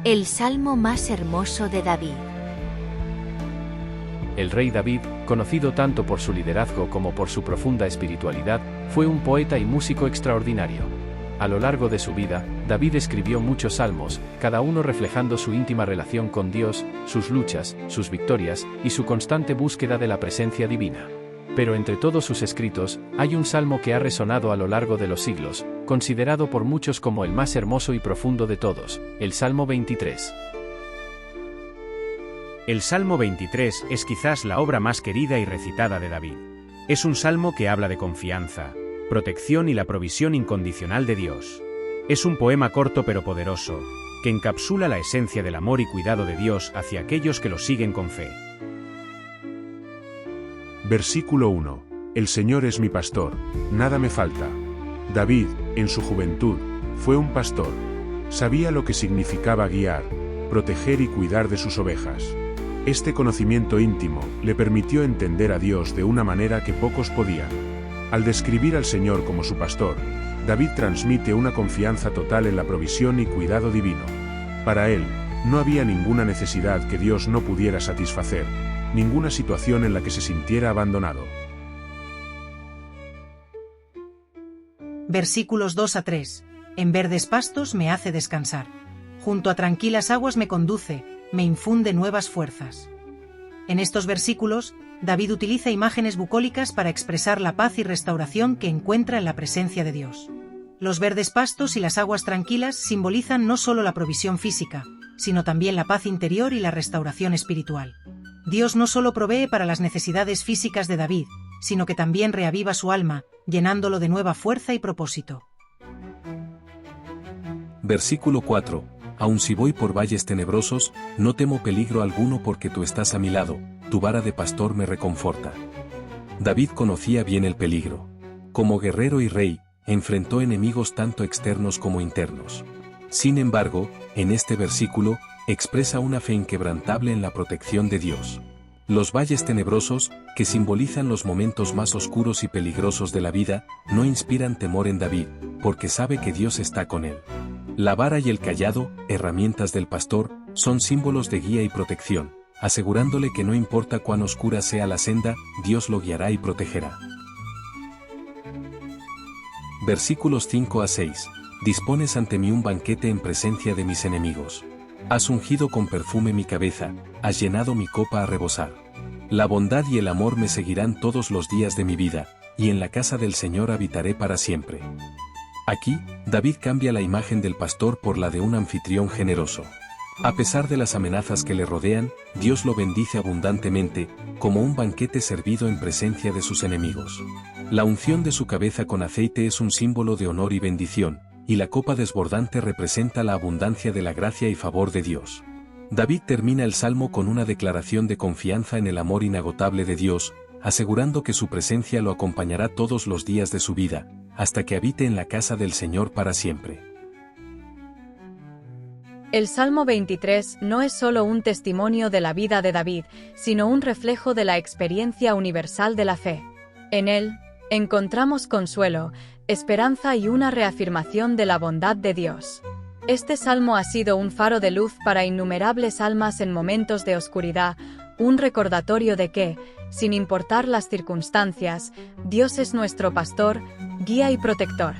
El salmo más hermoso de David. El rey David, conocido tanto por su liderazgo como por su profunda espiritualidad, fue un poeta y músico extraordinario. A lo largo de su vida, David escribió muchos salmos, cada uno reflejando su íntima relación con Dios, sus luchas, sus victorias y su constante búsqueda de la presencia divina. Pero entre todos sus escritos, hay un salmo que ha resonado a lo largo de los siglos, considerado por muchos como el más hermoso y profundo de todos, el Salmo 23. El Salmo 23 es quizás la obra más querida y recitada de David. Es un salmo que habla de confianza, protección y la provisión incondicional de Dios. Es un poema corto pero poderoso, que encapsula la esencia del amor y cuidado de Dios hacia aquellos que lo siguen con fe. Versículo 1. El Señor es mi pastor, nada me falta. David, en su juventud, fue un pastor. Sabía lo que significaba guiar, proteger y cuidar de sus ovejas. Este conocimiento íntimo le permitió entender a Dios de una manera que pocos podían. Al describir al Señor como su pastor, David transmite una confianza total en la provisión y cuidado divino. Para él, no había ninguna necesidad que Dios no pudiera satisfacer, ninguna situación en la que se sintiera abandonado. Versículos 2 a 3. En verdes pastos me hace descansar. Junto a tranquilas aguas me conduce, me infunde nuevas fuerzas. En estos versículos, David utiliza imágenes bucólicas para expresar la paz y restauración que encuentra en la presencia de Dios. Los verdes pastos y las aguas tranquilas simbolizan no solo la provisión física, sino también la paz interior y la restauración espiritual. Dios no solo provee para las necesidades físicas de David, sino que también reaviva su alma, llenándolo de nueva fuerza y propósito. Versículo 4. Aun si voy por valles tenebrosos, no temo peligro alguno porque tú estás a mi lado, tu vara de pastor me reconforta. David conocía bien el peligro. Como guerrero y rey, enfrentó enemigos tanto externos como internos. Sin embargo, en este versículo, expresa una fe inquebrantable en la protección de Dios. Los valles tenebrosos, que simbolizan los momentos más oscuros y peligrosos de la vida, no inspiran temor en David, porque sabe que Dios está con él. La vara y el cayado, herramientas del pastor, son símbolos de guía y protección, asegurándole que no importa cuán oscura sea la senda, Dios lo guiará y protegerá. Versículos 5 a 6. Dispones ante mí un banquete en presencia de mis enemigos. Has ungido con perfume mi cabeza, has llenado mi copa a rebosar. La bondad y el amor me seguirán todos los días de mi vida, y en la casa del Señor habitaré para siempre. Aquí, David cambia la imagen del pastor por la de un anfitrión generoso. A pesar de las amenazas que le rodean, Dios lo bendice abundantemente, como un banquete servido en presencia de sus enemigos. La unción de su cabeza con aceite es un símbolo de honor y bendición, y la copa desbordante representa la abundancia de la gracia y favor de Dios. David termina el salmo con una declaración de confianza en el amor inagotable de Dios, asegurando que su presencia lo acompañará todos los días de su vida, hasta que habite en la casa del Señor para siempre. El Salmo 23 no es solo un testimonio de la vida de David, sino un reflejo de la experiencia universal de la fe. En él, encontramos consuelo, esperanza y una reafirmación de la bondad de Dios. Este salmo ha sido un faro de luz para innumerables almas en momentos de oscuridad, un recordatorio de que, sin importar las circunstancias, Dios es nuestro pastor, guía y protector.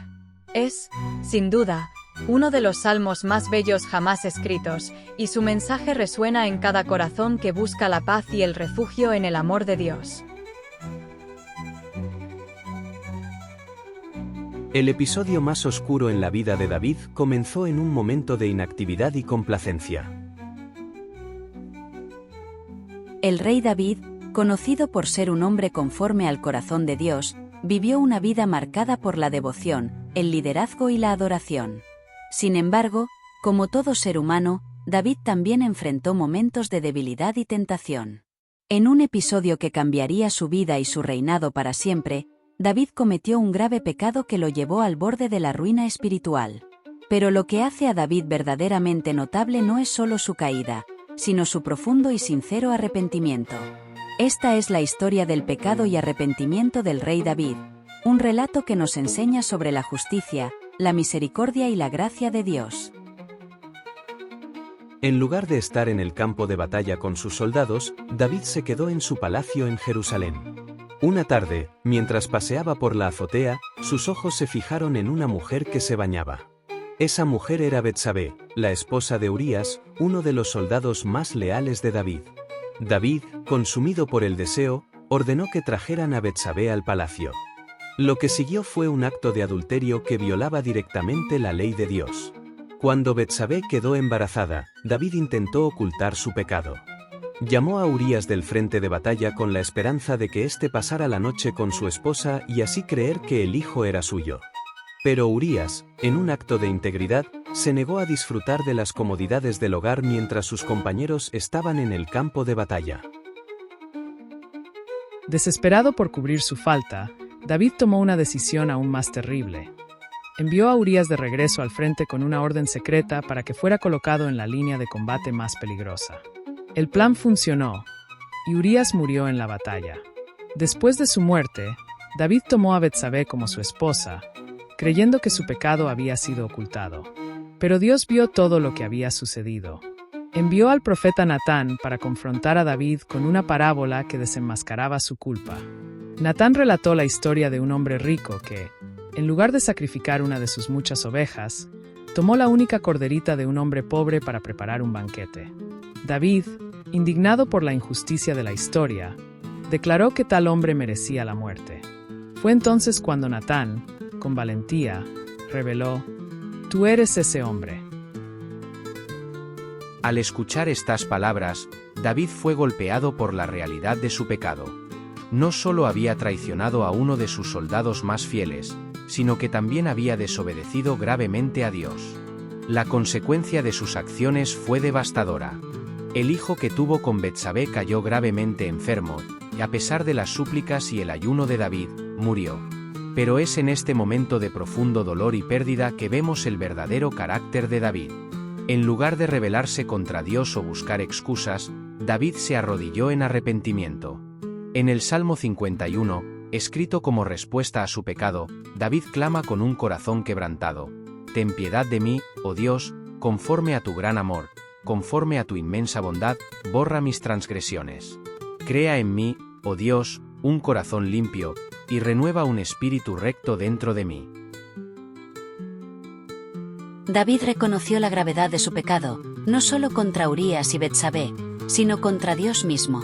Es, sin duda, uno de los salmos más bellos jamás escritos, y su mensaje resuena en cada corazón que busca la paz y el refugio en el amor de Dios. El episodio más oscuro en la vida de David comenzó en un momento de inactividad y complacencia. El rey David, conocido por ser un hombre conforme al corazón de Dios, vivió una vida marcada por la devoción, el liderazgo y la adoración. Sin embargo, como todo ser humano, David también enfrentó momentos de debilidad y tentación. En un episodio que cambiaría su vida y su reinado para siempre, David cometió un grave pecado que lo llevó al borde de la ruina espiritual. Pero lo que hace a David verdaderamente notable no es solo su caída, sino su profundo y sincero arrepentimiento. Esta es la historia del pecado y arrepentimiento del rey David, un relato que nos enseña sobre la justicia, la misericordia y la gracia de Dios. En lugar de estar en el campo de batalla con sus soldados, David se quedó en su palacio en Jerusalén. Una tarde, mientras paseaba por la azotea, sus ojos se fijaron en una mujer que se bañaba. Esa mujer era Betsabé, la esposa de Urías, uno de los soldados más leales de David. David, consumido por el deseo, ordenó que trajeran a Betsabé al palacio. Lo que siguió fue un acto de adulterio que violaba directamente la ley de Dios. Cuando Betsabé quedó embarazada, David intentó ocultar su pecado. Llamó a Urías del frente de batalla con la esperanza de que éste pasara la noche con su esposa y así creer que el hijo era suyo. Pero Urías, en un acto de integridad, se negó a disfrutar de las comodidades del hogar mientras sus compañeros estaban en el campo de batalla. Desesperado por cubrir su falta, David tomó una decisión aún más terrible. Envió a Urías de regreso al frente con una orden secreta para que fuera colocado en la línea de combate más peligrosa. El plan funcionó, y Urías murió en la batalla. Después de su muerte, David tomó a Betsabé como su esposa, creyendo que su pecado había sido ocultado. Pero Dios vio todo lo que había sucedido. Envió al profeta Natán para confrontar a David con una parábola que desenmascaraba su culpa. Natán relató la historia de un hombre rico que, en lugar de sacrificar una de sus muchas ovejas, tomó la única corderita de un hombre pobre para preparar un banquete. David, indignado por la injusticia de la historia, declaró que tal hombre merecía la muerte. Fue entonces cuando Natán, con valentía, reveló: «Tú eres ese hombre». Al escuchar estas palabras, David fue golpeado por la realidad de su pecado. No solo había traicionado a uno de sus soldados más fieles, sino que también había desobedecido gravemente a Dios. La consecuencia de sus acciones fue devastadora. El hijo que tuvo con Betsabé cayó gravemente enfermo, y a pesar de las súplicas y el ayuno de David, murió. Pero es en este momento de profundo dolor y pérdida que vemos el verdadero carácter de David. En lugar de rebelarse contra Dios o buscar excusas, David se arrodilló en arrepentimiento. En el Salmo 51, escrito como respuesta a su pecado, David clama con un corazón quebrantado: «Ten piedad de mí, oh Dios, conforme a tu gran amor, conforme a tu inmensa bondad, borra mis transgresiones. Crea en mí, oh Dios, un corazón limpio, y renueva un espíritu recto dentro de mí». David reconoció la gravedad de su pecado, no solo contra Urías y Betsabé, sino contra Dios mismo.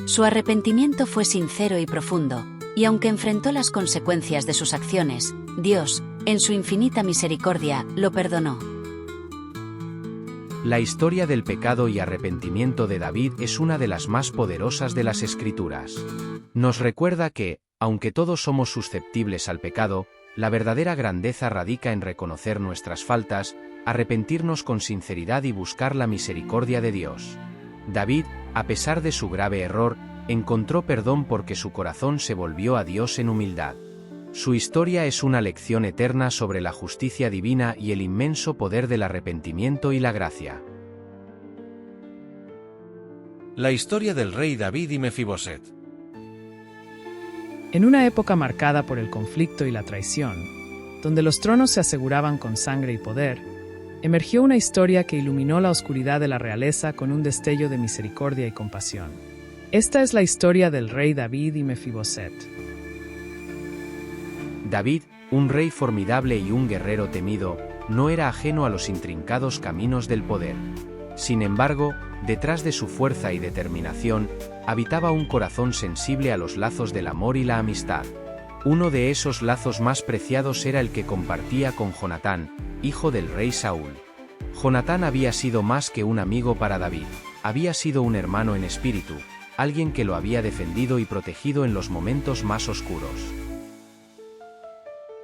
Su arrepentimiento fue sincero y profundo, y aunque enfrentó las consecuencias de sus acciones, Dios, en su infinita misericordia, lo perdonó. La historia del pecado y arrepentimiento de David es una de las más poderosas de las Escrituras. Nos recuerda que, aunque todos somos susceptibles al pecado, la verdadera grandeza radica en reconocer nuestras faltas, arrepentirnos con sinceridad y buscar la misericordia de Dios. David, a pesar de su grave error, encontró perdón porque su corazón se volvió a Dios en humildad. Su historia es una lección eterna sobre la justicia divina y el inmenso poder del arrepentimiento y la gracia. La historia del rey David y Mefiboset. En una época marcada por el conflicto y la traición, donde los tronos se aseguraban con sangre y poder, emergió una historia que iluminó la oscuridad de la realeza con un destello de misericordia y compasión. Esta es la historia del rey David y Mefiboset. David, un rey formidable y un guerrero temido, no era ajeno a los intrincados caminos del poder. Sin embargo, detrás de su fuerza y determinación, habitaba un corazón sensible a los lazos del amor y la amistad. Uno de esos lazos más preciados era el que compartía con Jonatán, hijo del rey Saúl. Jonatán había sido más que un amigo para David, había sido un hermano en espíritu, alguien que lo había defendido y protegido en los momentos más oscuros.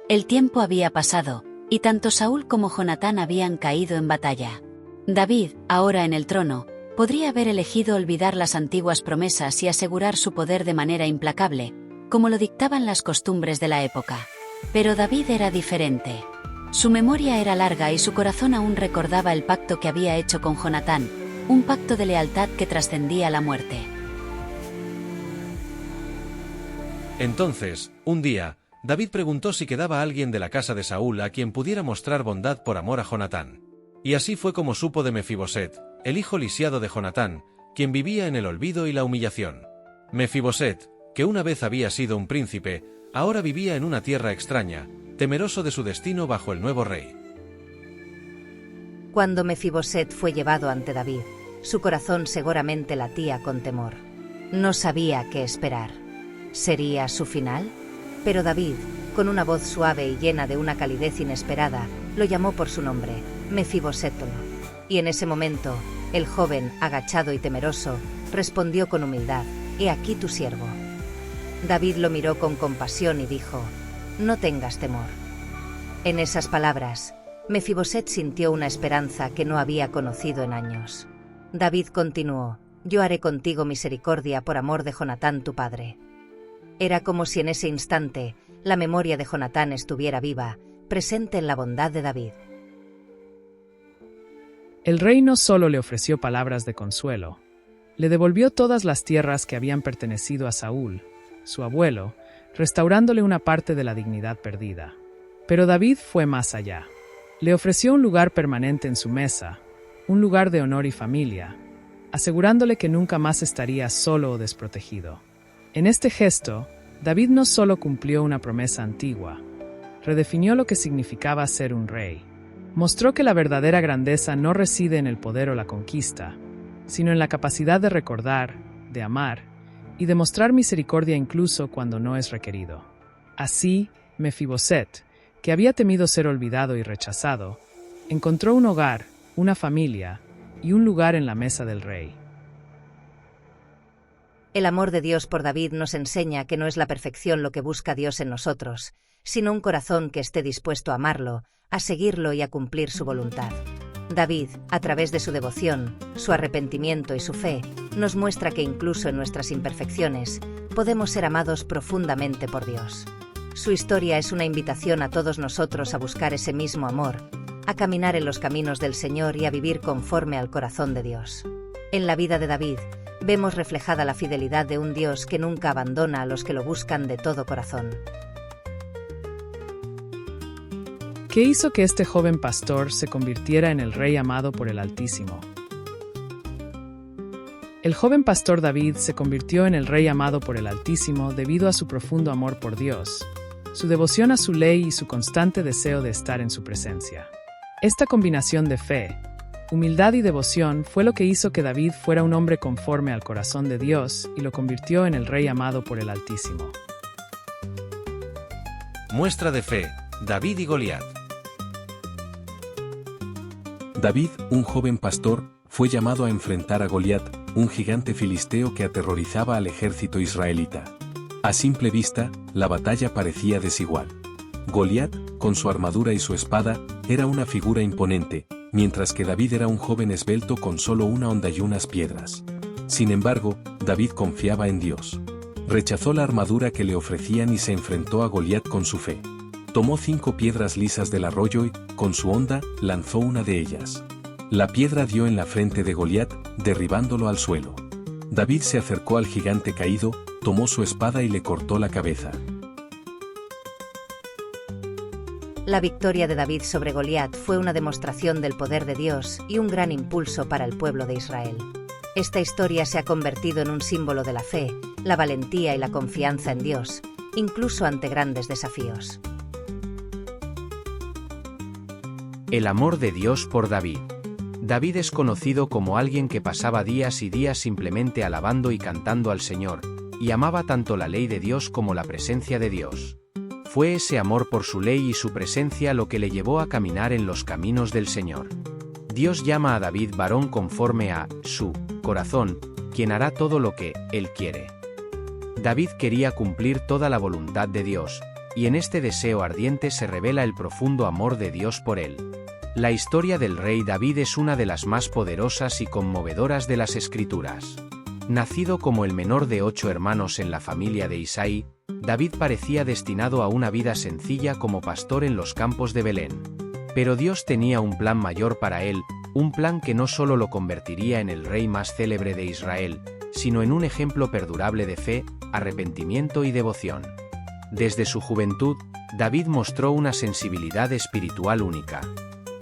El tiempo había pasado, y tanto Saúl como Jonatán habían caído en batalla. David, ahora en el trono, podría haber elegido olvidar las antiguas promesas y asegurar su poder de manera implacable, como lo dictaban las costumbres de la época. Pero David era diferente. Su memoria era larga y su corazón aún recordaba el pacto que había hecho con Jonatán, un pacto de lealtad que trascendía la muerte. Entonces, un día, David preguntó si quedaba alguien de la casa de Saúl a quien pudiera mostrar bondad por amor a Jonatán. Y así fue como supo de Mefiboset, el hijo lisiado de Jonatán, quien vivía en el olvido y la humillación. Mefiboset, que una vez había sido un príncipe, ahora vivía en una tierra extraña, temeroso de su destino bajo el nuevo rey. Cuando Mefiboset fue llevado ante David, su corazón seguramente latía con temor. No sabía qué esperar. ¿Sería su final? Pero David, con una voz suave y llena de una calidez inesperada, lo llamó por su nombre, Mefibosetolo. Y en ese momento, el joven, agachado y temeroso, respondió con humildad, «He aquí tu siervo». David lo miró con compasión y dijo, «No tengas temor». En esas palabras, Mefiboset sintió una esperanza que no había conocido en años. David continuó, «Yo haré contigo misericordia por amor de Jonatán tu padre». Era como si en ese instante la memoria de Jonatán estuviera viva, presente en la bondad de David. El rey no solo le ofreció palabras de consuelo, le devolvió todas las tierras que habían pertenecido a Saúl, su abuelo, restaurándole una parte de la dignidad perdida. Pero David fue más allá. Le ofreció un lugar permanente en su mesa, un lugar de honor y familia, asegurándole que nunca más estaría solo o desprotegido. En este gesto, David no solo cumplió una promesa antigua, redefinió lo que significaba ser un rey. Mostró que la verdadera grandeza no reside en el poder o la conquista, sino en la capacidad de recordar, de amar y de mostrar misericordia incluso cuando no es requerido. Así, Mefiboset, que había temido ser olvidado y rechazado, encontró un hogar, una familia y un lugar en la mesa del rey. El amor de Dios por David nos enseña que no es la perfección lo que busca Dios en nosotros, sino un corazón que esté dispuesto a amarlo, a seguirlo y a cumplir su voluntad. David, a través de su devoción, su arrepentimiento y su fe, nos muestra que incluso en nuestras imperfecciones, podemos ser amados profundamente por Dios. Su historia es una invitación a todos nosotros a buscar ese mismo amor, a caminar en los caminos del Señor y a vivir conforme al corazón de Dios. En la vida de David, vemos reflejada la fidelidad de un Dios que nunca abandona a los que lo buscan de todo corazón. ¿Qué hizo que este joven pastor se convirtiera en el rey amado por el Altísimo? El joven pastor David se convirtió en el rey amado por el Altísimo debido a su profundo amor por Dios, su devoción a su ley y su constante deseo de estar en su presencia. Esta combinación de fe, humildad y devoción fue lo que hizo que David fuera un hombre conforme al corazón de Dios y lo convirtió en el rey amado por el Altísimo. Muestra de fe, David y Goliat. David, un joven pastor, fue llamado a enfrentar a Goliat, un gigante filisteo que aterrorizaba al ejército israelita. A simple vista, la batalla parecía desigual. Goliat, con su armadura y su espada, era una figura imponente, mientras que David era un joven esbelto con solo una honda y unas piedras. Sin embargo, David confiaba en Dios. Rechazó la armadura que le ofrecían y se enfrentó a Goliat con su fe. Tomó 5 piedras lisas del arroyo y, con su honda, lanzó una de ellas. La piedra dio en la frente de Goliat, derribándolo al suelo. David se acercó al gigante caído, tomó su espada y le cortó la cabeza. La victoria de David sobre Goliat fue una demostración del poder de Dios y un gran impulso para el pueblo de Israel. Esta historia se ha convertido en un símbolo de la fe, la valentía y la confianza en Dios, incluso ante grandes desafíos. El amor de Dios por David. David es conocido como alguien que pasaba días y días simplemente alabando y cantando al Señor, y amaba tanto la ley de Dios como la presencia de Dios. Fue ese amor por su ley y su presencia lo que le llevó a caminar en los caminos del Señor. Dios llama a David varón conforme a su corazón, quien hará todo lo que él quiere. David quería cumplir toda la voluntad de Dios, y en este deseo ardiente se revela el profundo amor de Dios por él. La historia del rey David es una de las más poderosas y conmovedoras de las Escrituras. Nacido como el menor de 8 hermanos en la familia de Isaí, David parecía destinado a una vida sencilla como pastor en los campos de Belén. Pero Dios tenía un plan mayor para él, un plan que no solo lo convertiría en el rey más célebre de Israel, sino en un ejemplo perdurable de fe, arrepentimiento y devoción. Desde su juventud, David mostró una sensibilidad espiritual única.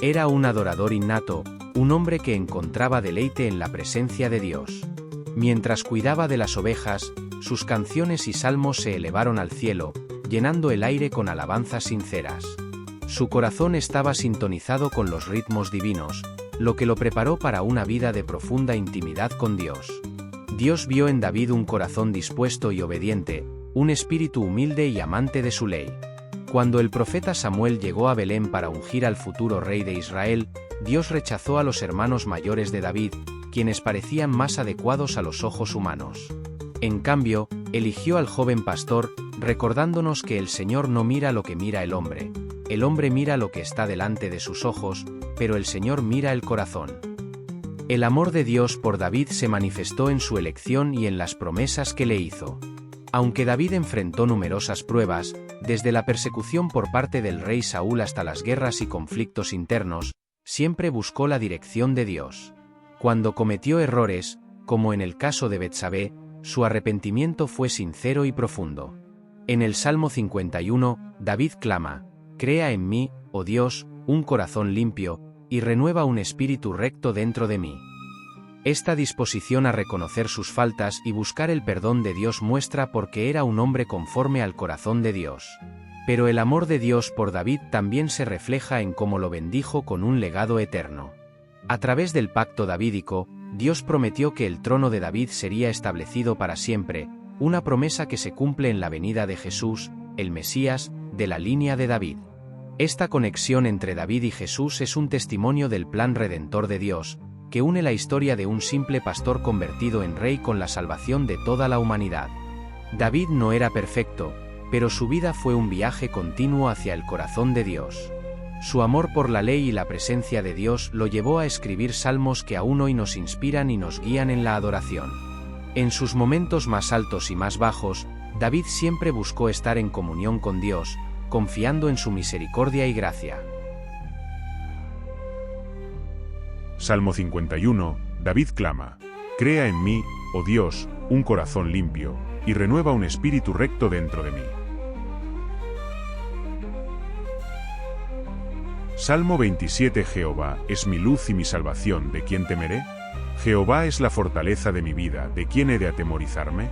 Era un adorador innato, un hombre que encontraba deleite en la presencia de Dios. Mientras cuidaba de las ovejas, sus canciones y salmos se elevaron al cielo, llenando el aire con alabanzas sinceras. Su corazón estaba sintonizado con los ritmos divinos, lo que lo preparó para una vida de profunda intimidad con Dios. Dios vio en David un corazón dispuesto y obediente, un espíritu humilde y amante de su ley. Cuando el profeta Samuel llegó a Belén para ungir al futuro rey de Israel, Dios rechazó a los hermanos mayores de David, quienes parecían más adecuados a los ojos humanos. En cambio, eligió al joven pastor, recordándonos que el Señor no mira lo que mira el hombre mira lo que está delante de sus ojos, pero el Señor mira el corazón. El amor de Dios por David se manifestó en su elección y en las promesas que le hizo. Aunque David enfrentó numerosas pruebas, desde la persecución por parte del rey Saúl hasta las guerras y conflictos internos, siempre buscó la dirección de Dios. Cuando cometió errores, como en el caso de Betsabé, su arrepentimiento fue sincero y profundo. En el Salmo 51, David clama: «Crea en mí, oh Dios, un corazón limpio, y renueva un espíritu recto dentro de mí». Esta disposición a reconocer sus faltas y buscar el perdón de Dios muestra por qué era un hombre conforme al corazón de Dios. Pero el amor de Dios por David también se refleja en cómo lo bendijo con un legado eterno. A través del pacto davídico, Dios prometió que el trono de David sería establecido para siempre, una promesa que se cumple en la venida de Jesús, el Mesías, de la línea de David. Esta conexión entre David y Jesús es un testimonio del plan redentor de Dios, que une la historia de un simple pastor convertido en rey con la salvación de toda la humanidad. David no era perfecto, pero su vida fue un viaje continuo hacia el corazón de Dios. Su amor por la ley y la presencia de Dios lo llevó a escribir salmos que aún hoy nos inspiran y nos guían en la adoración. En sus momentos más altos y más bajos, David siempre buscó estar en comunión con Dios, confiando en su misericordia y gracia. Salmo 51, David clama: «Crea en mí, oh Dios, un corazón limpio, y renueva un espíritu recto dentro de mí». Salmo 27. Jehová es mi luz y mi salvación, ¿de quién temeré? Jehová es la fortaleza de mi vida, ¿de quién he de atemorizarme?